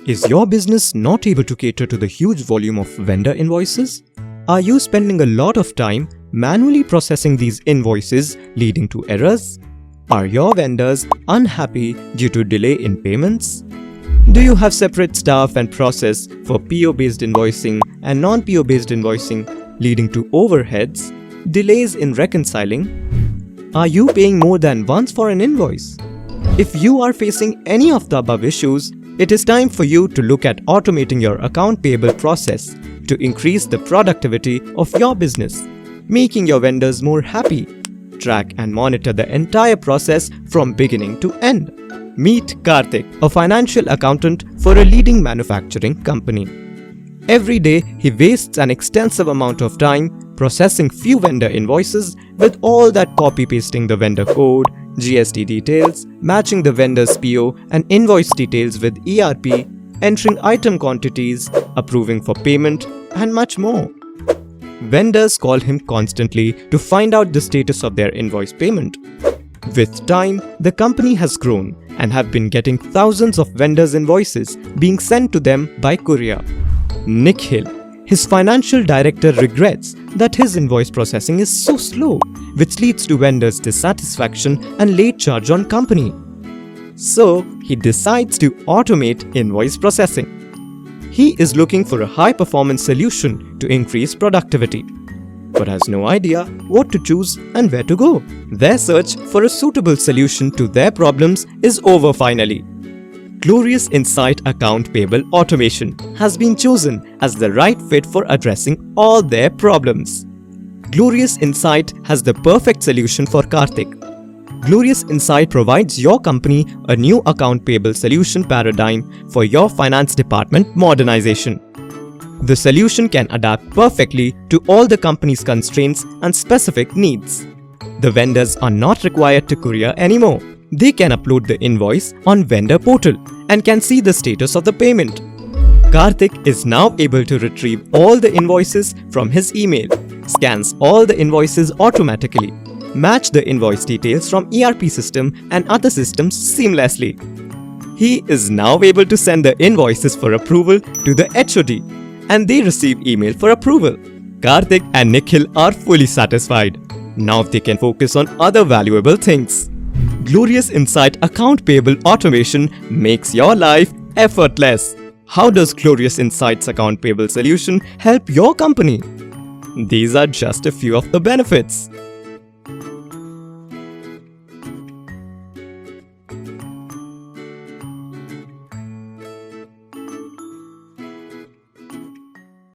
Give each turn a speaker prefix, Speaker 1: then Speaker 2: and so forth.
Speaker 1: Is your business not able to cater to the huge volume of vendor invoices? Are you spending a lot of time manually processing these invoices, leading to errors? Are your vendors unhappy due to delay in payments? Do you have separate staff and process for PO-based invoicing and non-PO-based invoicing, leading to overheads, delays in reconciling? Are you paying more than once for an invoice? If you are facing any of the above issues, it is time for you to look at automating your account payable process to increase the productivity of your business, making your vendors more happy. Track and monitor the entire process from beginning to end. Meet Karthik, a financial accountant for a leading manufacturing company. Every day, he wastes an extensive amount of time processing few vendor invoices, with all that copy-pasting the vendor code, GST details, matching the vendor's PO and invoice details with ERP, entering item quantities, approving for payment, and much more. Vendors call him constantly to find out the status of their invoice payment. With time, the company has grown and have been getting thousands of vendors' invoices being sent to them by courier. Nikhil, his financial director, regrets that his invoice processing is so slow, which leads to vendors' dissatisfaction and late charge on company. So, he decides to automate invoice processing. He is looking for a high-performance solution to increase productivity, but has no idea what to choose and where to go. Their search for a suitable solution to their problems is over finally. Glorious Insight Account Payable Automation has been chosen as the right fit for addressing all their problems. Glorious Insight has the perfect solution for Karthik. Glorious Insight provides your company a new account payable solution paradigm for your finance department modernization. The solution can adapt perfectly to all the company's constraints and specific needs. The vendors are not required to courier anymore. They can upload the invoice on vendor portal and can see the status of the payment. Karthik is now able to retrieve all the invoices from his email, scans all the invoices automatically, match the invoice details from ERP system and other systems seamlessly. He is now able to send the invoices for approval to the HOD and they receive email for approval. Karthik and Nikhil are fully satisfied. Now they can focus on other valuable things. Glorious Insight Account Payable Automation makes your life effortless. How does Glorious Insight's Account Payable solution help your company? These are just a few of the benefits.